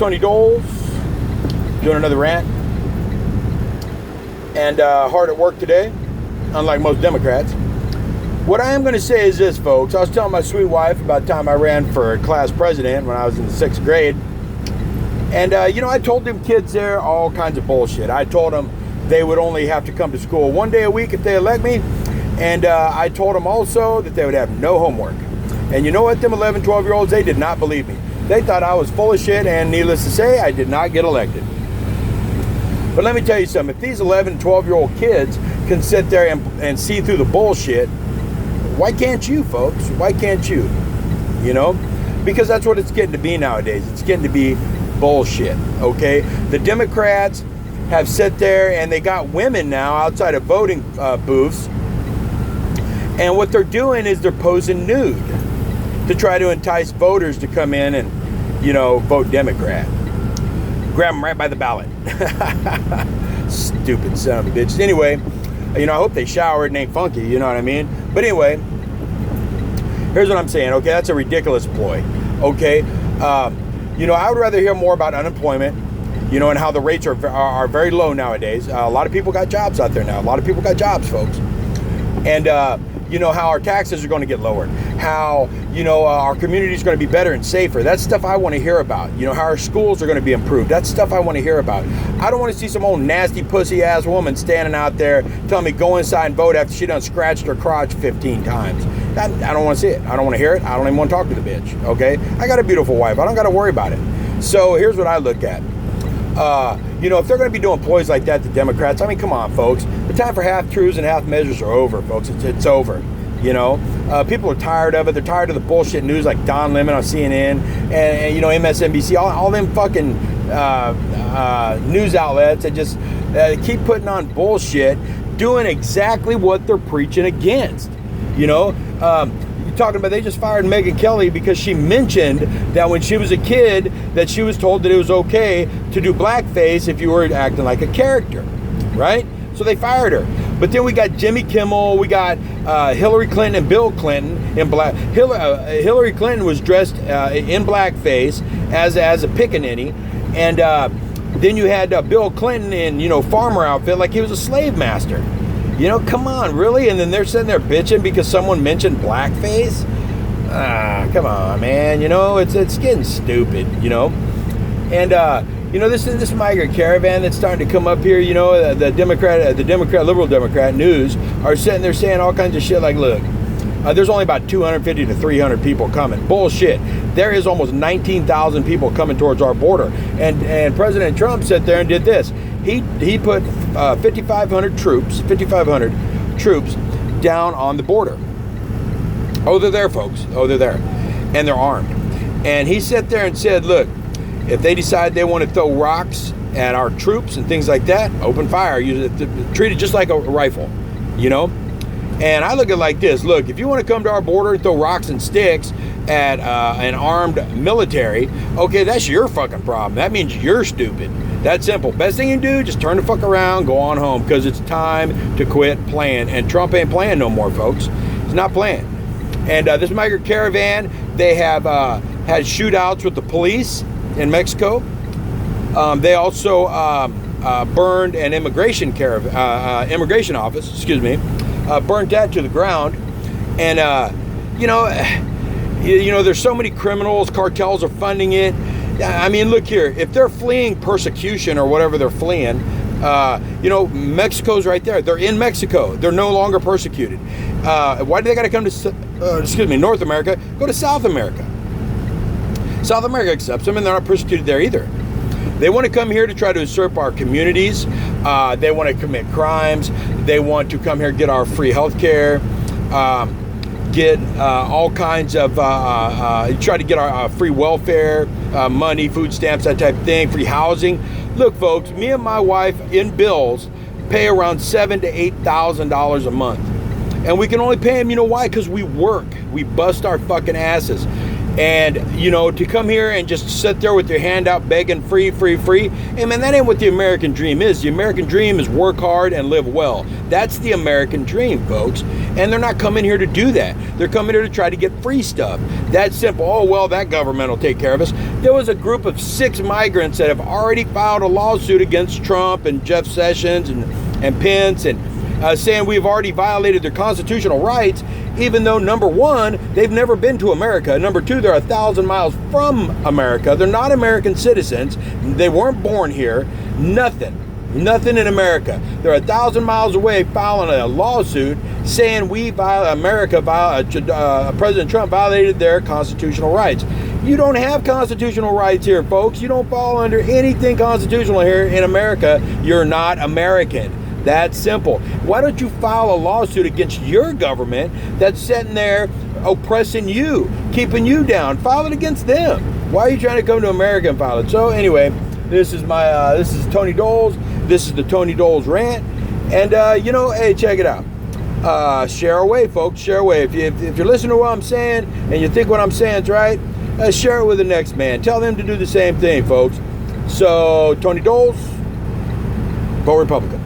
Tony Doles, doing another rant. And hard at work today, unlike most Democrats. What I am going to say is this, folks. I was telling my sweet wife about the time I ran for class president when I was in the 6th grade. And, I told them kids there all kinds of bullshit. I told them they would only have to come to school one day a week if they elect me. And I told them also that they would have no homework. And you know what? Them 11, 12-year-olds, they did not believe me. They thought I was full of shit, and needless to say, I did not get elected. But let me tell you something. If these 11, 12-year-old kids can sit there and see through the bullshit, why can't you, folks? Why can't you? You know? Because that's what it's getting to be nowadays. It's getting to be bullshit, okay? The Democrats have sat there and they got women now outside of voting booths. And what they're doing is they're posing nude to try to entice voters to come in and, vote Democrat. Grab them right by the ballot. Stupid son of a bitch. Anyway, I hope they showered and ain't funky, you know what I mean? But anyway, here's what I'm saying, okay? That's a ridiculous ploy, okay? I would rather hear more about unemployment, and how the rates are very low nowadays. A lot of people got jobs out there now. A lot of people got jobs, folks. And, how our taxes are going to get lowered. How, our community is going to be better and safer. That's stuff I want to hear about. How our schools are going to be improved. That's stuff I want to hear about. I don't want to see some old nasty pussy-ass woman standing out there telling me go inside and vote after she done scratched her crotch 15 times. I don't want to see it. I don't want to hear it. I don't even want to talk to the bitch, okay? I got a beautiful wife. I don't got to worry about it. So here's what I look at. If they're going to be doing ploys like that, the Democrats, come on, folks. The time for half-truths and half-measures are over, folks. It's over, People are tired of it. They're tired of the bullshit news like Don Lemon on CNN and MSNBC, all them fucking news outlets that just keep putting on bullshit, doing exactly what they're preaching against, You're talking about they just fired Megyn Kelly because she mentioned that when she was a kid that she was told that it was okay to do blackface if you were acting like a character, right? So they fired her. But then we got Jimmy Kimmel, we got Hillary Clinton and Bill Clinton in black. Hillary Clinton was dressed in blackface as a pickaninny, and then you had Bill Clinton in farmer outfit like he was a slave master. Come on, really? And then they're sitting there bitching because someone mentioned blackface? Come on, man. It's getting stupid, And, this migrant caravan that's starting to come up here, the liberal Democrat news are sitting there saying all kinds of shit like, look, there's only about 250 to 300 people coming. Bullshit. There is almost 19,000 people coming towards our border. And President Trump sat there and did this. He put 5,500 troops down on the border. Oh, they're there, folks. Oh, they're there. And they're armed. And he sat there and said, look, if they decide they want to throw rocks at our troops and things like that, open fire. Treat it just like a rifle, And I look at it like this. Look, if you want to come to our border and throw rocks and sticks at an armed military, okay, that's your fucking problem. That means you're stupid. That's simple. Best thing you can do, just turn the fuck around, go on home, because it's time to quit playing. And Trump ain't playing no more, folks. He's not playing. And this migrant caravan, they have had shootouts with the police in Mexico. They also burned an immigration office, burnt that to the ground. And, there's so many criminals, cartels are funding it. Look here, if they're fleeing persecution or whatever they're fleeing, Mexico's right there. They're in Mexico. They're no longer persecuted. Why do they got to come to, North America? Go to South America. South America accepts them, and they're not persecuted there either. They want to come here to try to usurp our communities. They want to commit crimes. They want to come here and get our free health care, get all kinds of, try to get our free welfare, money, food stamps, that type of thing, free housing. Look, folks, me and my wife in bills pay around $7,000 to $8,000 a month. And we can only pay them, why? Because we work. We bust our fucking asses. And, to come here and just sit there with your hand out begging free, hey man, that ain't what the American dream is. The American dream is work hard and live well. That's the American dream, folks. And they're not coming here to do that. They're coming here to try to get free stuff. That's simple. Oh, well, that government will take care of us. There was a group of 6 migrants that have already filed a lawsuit against Trump and Jeff Sessions and Pence, and saying we've already violated their constitutional rights, even though, number one, they've never been to America. Number two, they're 1,000 miles from America. They're not American citizens. They weren't born here. Nothing in America. They're 1,000 miles away filing a lawsuit saying President Trump violated their constitutional rights. You don't have constitutional rights here, folks. You don't fall under anything constitutional here in America. You're not American. That's simple. Why don't you file a lawsuit against your government that's sitting there oppressing you, keeping you down? File it against them. Why are you trying to come to America and file it? So anyway, this is Tony Doles. This is the Tony Doles rant. And hey, check it out. Share away, folks. Share away. If you're listening to what I'm saying and you think what I'm saying is right, share it with the next man. Tell them to do the same thing, folks. So Tony Doles, vote Republican.